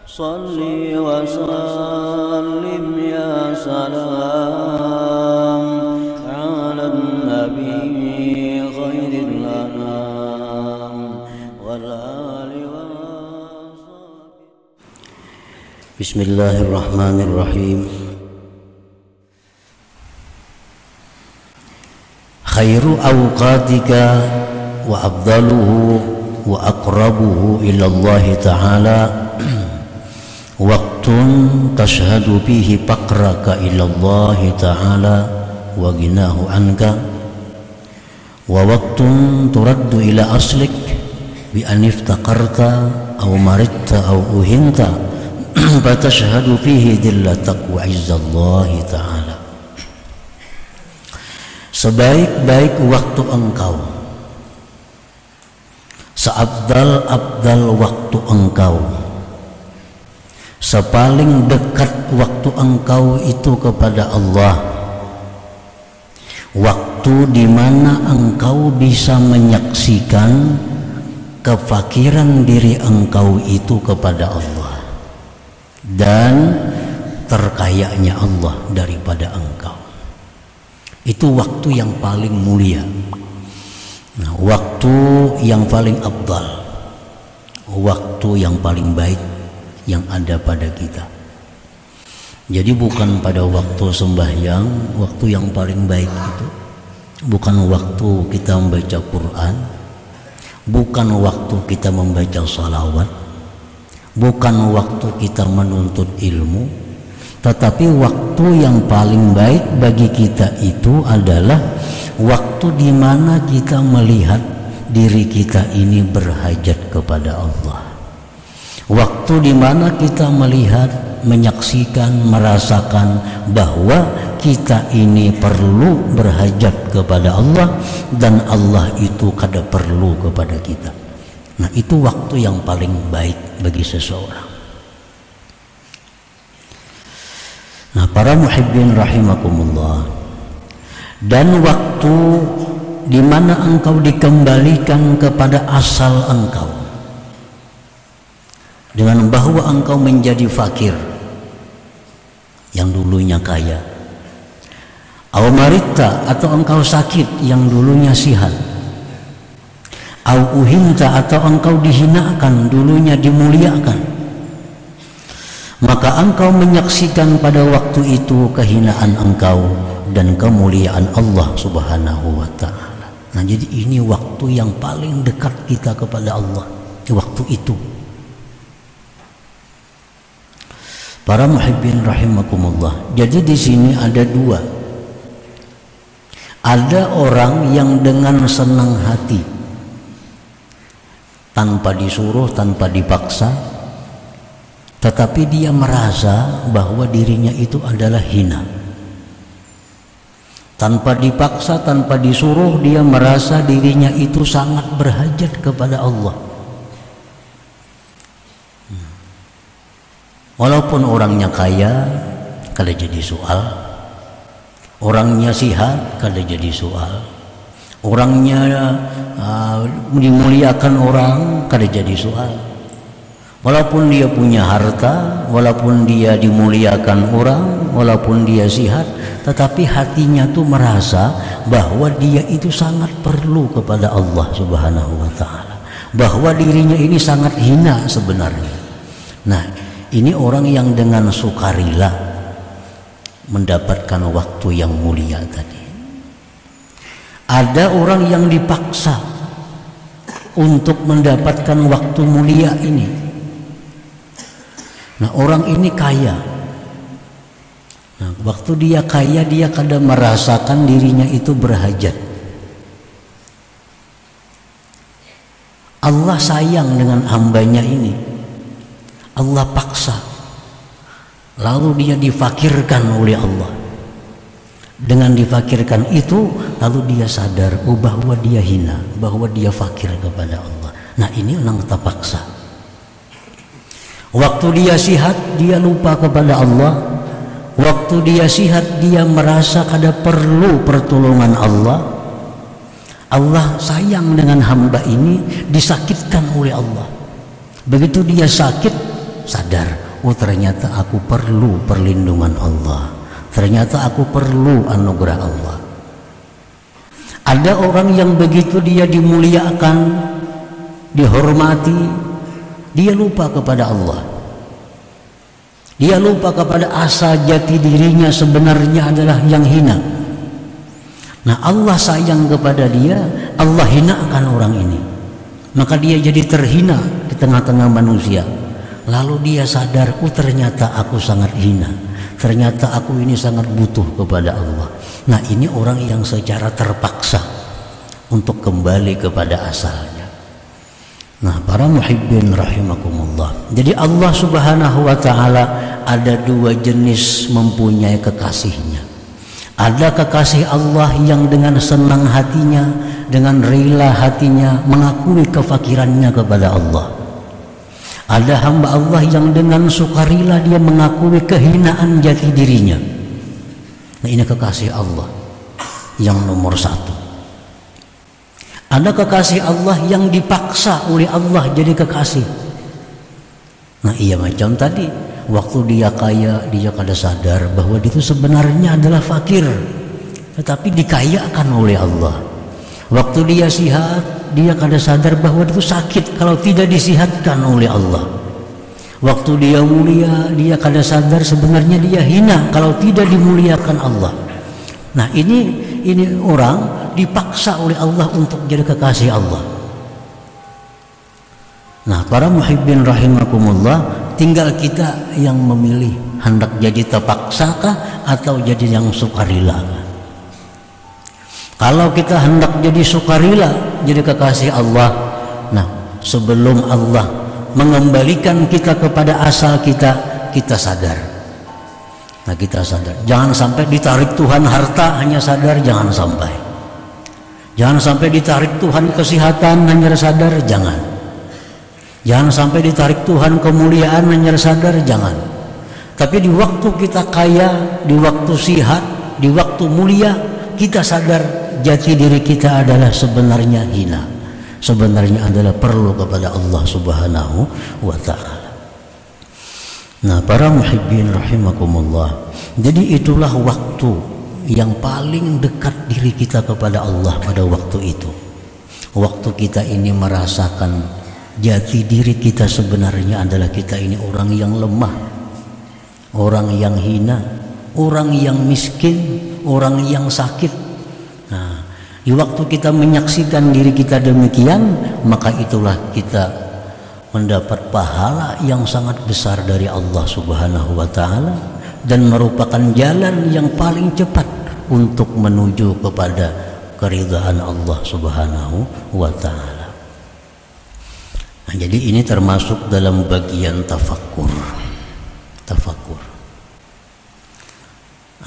Salli wa sallim ya salam ala nabi khairil anam wal ali wa sahbihi. Bismillahirrahmanirrahim. Khairu awqatika wa afdaluhu wa aqrabuhu ilallahi ta'ala waqtun tashhadu bihi faqraka ilallahi ta'ala wa ginahu anka wa waqtun turaddu ila aslik bi an iftaqarta aw maridta aw uhinta fatashhadu fihi dillatak wa izzallahi ta'ala. Sebaik-baik waktu engkau, seabdal-abdal waktu engkau, sepaling dekat waktu engkau itu kepada Allah, waktu di mana engkau bisa menyaksikan kefakiran diri engkau itu kepada Allah dan terkayanya Allah daripada engkau. Itu waktu yang paling mulia. Nah, waktu yang paling afdal, waktu yang paling baik yang ada pada kita. Jadi bukan pada waktu sembahyang, waktu yang paling baik itu bukan waktu kita membaca Quran, bukan waktu kita membaca salawat, bukan waktu kita menuntut ilmu. Tetapi waktu yang paling baik bagi kita itu adalah waktu di mana kita melihat diri kita ini berhajat kepada Allah. Waktu di mana kita melihat, menyaksikan, merasakan bahwa kita ini perlu berhajat kepada Allah dan Allah itu kada perlu kepada kita. Nah, itu waktu yang paling baik bagi seseorang. Nah, para muhibbin rahimakumullah, dan waktu di mana engkau dikembalikan kepada asal engkau dengan bahwa engkau menjadi fakir yang dulunya kaya, au marita atau engkau sakit yang dulunya sihat, au uhinta atau engkau dihinakan dulunya dimuliakan. Maka engkau menyaksikan pada waktu itu kehinaan engkau dan kemuliaan Allah subhanahu wa ta'ala. Nah, jadi ini waktu yang paling dekat kita kepada Allah, waktu itu. Para muhibbin rahimakumullah. Jadi di sini ada dua. Ada orang yang dengan senang hati, tanpa disuruh, tanpa dipaksa, tetapi dia merasa bahwa dirinya itu adalah hina. Tanpa dipaksa, tanpa disuruh, dia merasa dirinya itu sangat berhajat kepada Allah. Walaupun orangnya kaya, kada jadi soal. Orangnya sihat, kada jadi soal. Orangnya dimuliakan orang, kada jadi soal. Walaupun dia punya harta, walaupun dia dimuliakan orang, walaupun dia sihat, tetapi hatinya tuh merasa bahwa dia itu sangat perlu kepada Allah subhanahu wa ta'ala, bahwa dirinya ini sangat hina sebenarnya. Nah, ini orang yang dengan sukarela mendapatkan waktu yang mulia tadi. Ada orang yang dipaksa untuk mendapatkan waktu mulia ini. Nah, orang ini kaya. Nah, waktu dia kaya, dia kadang merasakan dirinya itu berhajat. Allah sayang dengan hambanya ini. Allah paksa. Lalu dia difakirkan oleh Allah. Dengan difakirkan itu, lalu dia sadar bahwa dia hina, bahwa dia fakir kepada Allah. Nah, ini orang terpaksa. Waktu dia sihat, dia lupa kepada Allah. Waktu dia sihat, dia merasa kada perlu pertolongan Allah. Allah sayang dengan hamba ini, disakitkan oleh Allah. Begitu dia sakit, sadar, oh ternyata aku perlu perlindungan Allah, ternyata aku perlu anugerah Allah. Ada orang yang begitu dia dimuliakan, dihormati, dia lupa kepada Allah. Dia lupa kepada asal jati dirinya sebenarnya adalah yang hina. Nah, Allah sayang kepada dia, Allah hinakan orang ini. Maka dia jadi terhina di tengah-tengah manusia. Lalu dia sadar, oh ternyata aku sangat hina. Ternyata aku ini sangat butuh kepada Allah. Nah, ini orang yang secara terpaksa untuk kembali kepada asalnya. Nah, para muhibbin rahimakumullah. Jadi Allah Subhanahu wa ta'ala ada dua jenis mempunyai kekasihnya. Ada kekasih Allah yang dengan senang hatinya, dengan rela hatinya mengakui kefakirannya kepada Allah. Ada hamba Allah yang dengan sukarela dia mengakui kehinaan jati dirinya. Nah, ini kekasih Allah yang nomor satu. Ada kekasih Allah yang dipaksa oleh Allah jadi kekasih. Nah, iya macam tadi, waktu dia kaya, dia kada sadar bahwa dia itu sebenarnya adalah fakir, tetapi dikayakan oleh Allah. Waktu dia sihat, dia kada sadar bahwa dia itu sakit kalau tidak disihatkan oleh Allah. Waktu dia mulia, dia kada sadar sebenarnya dia hina kalau tidak dimuliakan Allah. Nah, ini orang dipaksa oleh Allah untuk jadi kekasih Allah. Nah, para muhibbin rahimakumullah, tinggal kita yang memilih hendak jadi terpaksakah atau jadi yang sukarela. Kalau kita hendak jadi sukarela, jadi kekasih Allah, nah sebelum Allah mengembalikan kita kepada asal kita, kita sadar. Nah, kita sadar, jangan sampai ditarik Tuhan harta hanya sadar, jangan sampai. Jangan sampai ditarik Tuhan kesehatan hanya sadar, jangan. Jangan sampai ditarik Tuhan kemuliaan hanya sadar, jangan. Tapi di waktu kita kaya, di waktu sihat, di waktu mulia, kita sadar jati diri kita adalah sebenarnya hina, sebenarnya adalah perlu kepada Allah Subhanahu wa ta'ala. Nah, para muhibbin rahimakumullah, jadi itulah waktu yang paling dekat diri kita kepada Allah pada waktu itu. Waktu kita ini merasakan jati diri kita sebenarnya adalah kita ini orang yang lemah, orang yang hina, orang yang miskin, orang yang sakit. Nah, di waktu kita menyaksikan diri kita demikian, maka itulah kita mendapat pahala yang sangat besar dari Allah Subhanahu wa ta'ala, dan merupakan jalan yang paling cepat untuk menuju kepada keridhaan Allah Subhanahu wa ta'ala. Nah, jadi ini termasuk dalam bagian tafakkur. Tafakkur.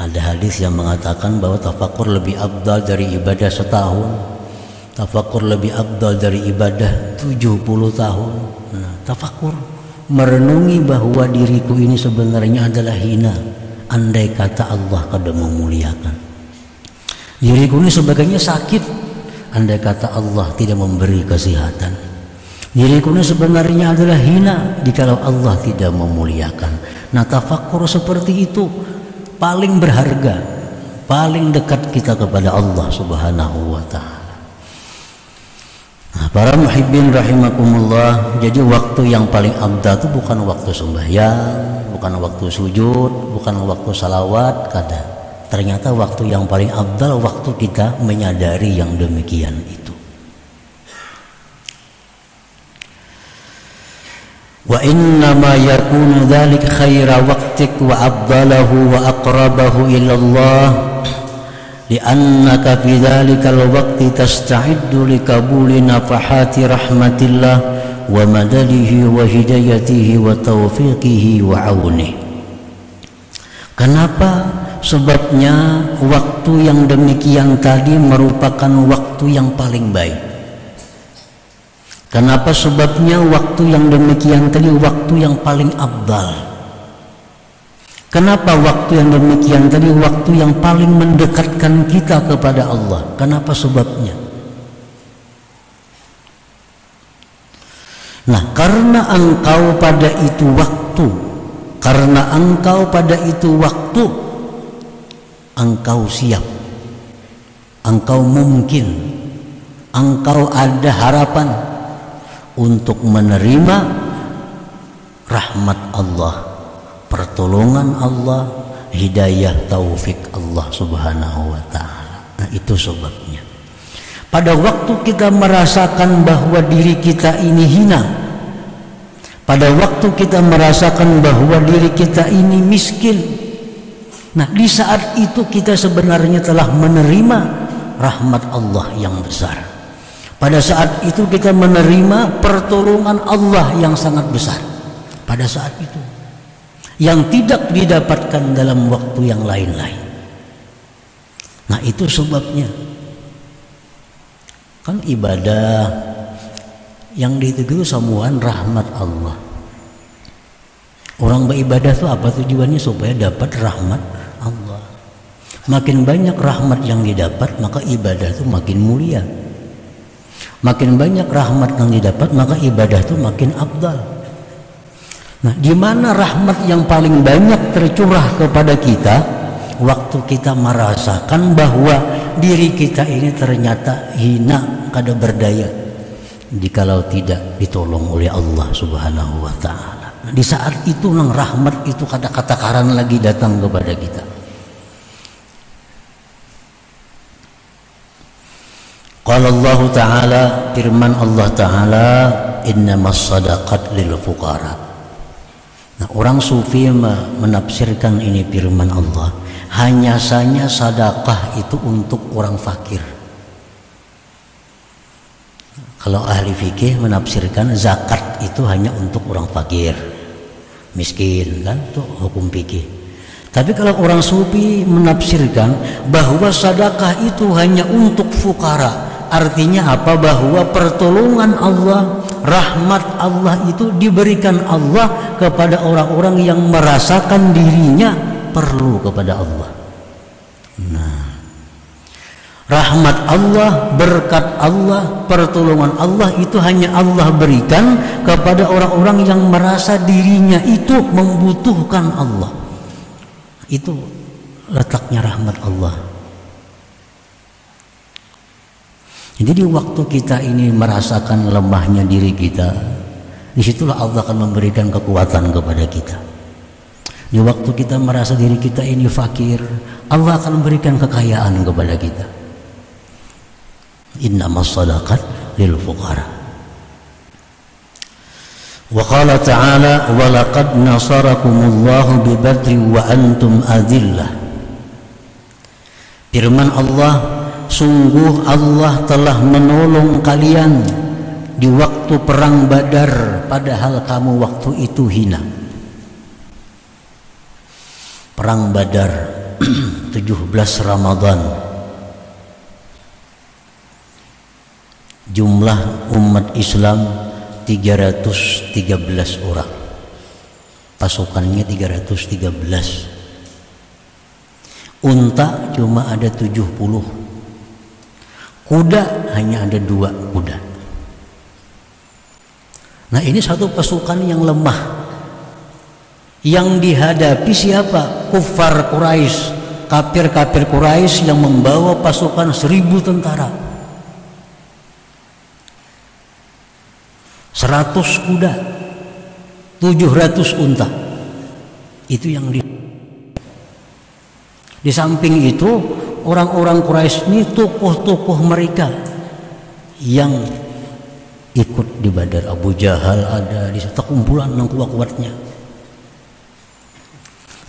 Ada hadis yang mengatakan bahwa tafakkur lebih afdal dari ibadah setahun. Tafakkur lebih afdal dari ibadah 70 tahun. Nah, tafakkur, merenungi bahwa diriku ini sebenarnya adalah hina, andai kata Allah kada memuliakan. Diriku ini sebagainya sakit, andai kata Allah tidak memberi kesehatan. Diriku ini sebenarnya adalah hina jikalau Allah tidak memuliakan. Nah, tafakkur seperti itu paling berharga, paling dekat kita kepada Allah Subhanahu wa ta'ala. Nah, para muhibbin rahimakumullah, jadi waktu yang paling afdal itu bukan waktu sembahyang, bukan waktu sujud, bukan waktu salawat, kada. Ternyata waktu yang paling afdal waktu kita menyadari yang demikian itu. Wa inna ma yakunu dzalik khaira waqtik wa afdalahu wa aqrabahu ila Allah li'annaka fi dzalikal waqti tasta'iddu likabuli nafahati rahmatillah wa madalihi wa hidayatihi wa taufiqihi wa aunihi. Kenapa? Sebabnya waktu yang demikian tadi merupakan waktu yang paling baik. Kenapa? Sebabnya waktu yang demikian tadi waktu yang paling afdal. Kenapa waktu yang demikian tadi waktu yang paling mendekatkan kita kepada Allah? Kenapa sebabnya? Nah, karena engkau pada itu waktu engkau siap, engkau mungkin, engkau ada harapan untuk menerima rahmat Allah, pertolongan Allah, hidayah taufik Allah subhanahu wa ta'ala. Nah, itu sebabnya pada waktu kita merasakan bahwa diri kita ini hina, pada waktu kita merasakan bahwa diri kita ini miskin, nah di saat itu kita sebenarnya telah menerima rahmat Allah yang besar. Pada saat itu kita menerima pertolongan Allah yang sangat besar. Pada saat itu yang tidak didapatkan dalam waktu yang lain-lain. Nah, itu sebabnya kan ibadah yang dituju samuan rahmat Allah. Orang beribadah itu apa tujuannya? Supaya dapat rahmat Allah. Makin banyak rahmat yang didapat, maka ibadah itu makin mulia. Makin banyak rahmat yang didapat, maka ibadah itu makin afdal. Nah, di mana rahmat yang paling banyak tercurah kepada kita? Waktu kita merasakan bahwa diri kita ini ternyata hina, kada berdaya, jikalau tidak ditolong oleh Allah subhanahu wa ta'ala. Nah, di saat itu nang rahmat itu kata-kata karan lagi datang kepada kita. Qala Allah ta'ala, firman Allah ta'ala, innamas sadaqat lil fuqara. Nah, orang sufi menafsirkan ini firman Allah, hanya saja sedekah itu untuk orang fakir. Kalau ahli fikih menafsirkan zakat itu hanya untuk orang fakir, miskin, kan itu hukum fikih. Tapi kalau orang sufi menafsirkan bahwa sedekah itu hanya untuk fukara, artinya apa? Bahwa pertolongan Allah, rahmat Allah itu diberikan Allah kepada orang-orang yang merasakan dirinya perlu kepada Allah. Nah, rahmat Allah, berkat Allah, pertolongan Allah itu hanya Allah berikan kepada orang-orang yang merasa dirinya itu membutuhkan Allah. Itu letaknya rahmat Allah. Jadi di waktu kita ini merasakan lemahnya diri kita, disitulah Allah akan memberikan kekuatan kepada kita. Di waktu kita merasa diri kita ini fakir, Allah akan memberikan kekayaan kepada kita. Innamas sadaqat lil fuqara. Wa qala ta'ala, wa laqad nasarakumullahu bi badri wa antum adillah. Firman Allah, sungguh Allah telah menolong kalian di waktu perang Badar, padahal kamu waktu itu hina. Perang Badar 17 Ramadan, jumlah umat Islam 313 orang, pasukannya 313, unta cuma ada 70, kuda hanya ada 2 kuda. Nah, ini satu pasukan yang lemah. Yang dihadapi siapa? Kufar Quraisy, kafir-kafir Quraisy yang membawa pasukan 1000 tentara, 100 kuda, 700 unta. Itu yang di samping itu orang-orang Quraisy ini tokoh-tokoh mereka yang ikut di Badar. Abu Jahal ada di situ, kumpulan yang kuat-kuatnya.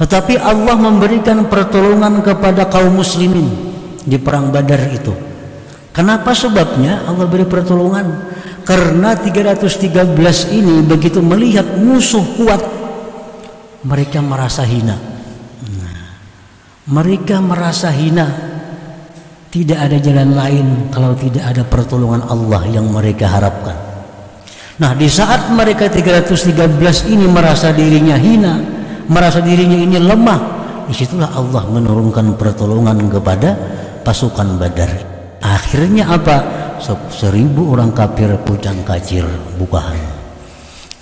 Tetapi Allah memberikan pertolongan kepada kaum muslimin di perang Badar itu. Kenapa sebabnya Allah beri pertolongan? Karena 313 ini begitu melihat musuh kuat, mereka merasa hina. Mereka merasa hina. Tidak ada jalan lain kalau tidak ada pertolongan Allah yang mereka harapkan. Nah, di saat mereka 313 ini merasa dirinya hina, merasa dirinya ini lemah, disitulah Allah menurunkan pertolongan kepada pasukan Badar. Akhirnya apa? 1000 orang kafir pucang kacir bukahan.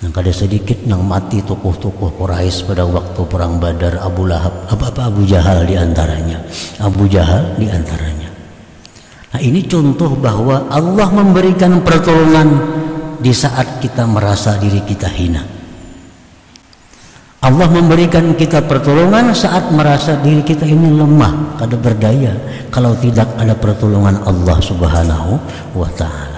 Yang kada sedikit nang mati tokoh-tokoh Quraisy pada waktu perang Badar, Abu Lahab, Abu Jahal diantaranya. Abu Jahal diantaranya. Nah, ini contoh bahwa Allah memberikan pertolongan di saat kita merasa diri kita hina. Allah memberikan kita pertolongan saat merasa diri kita ini lemah, kada berdaya, kalau tidak ada pertolongan Allah Subhanahu wa ta'ala.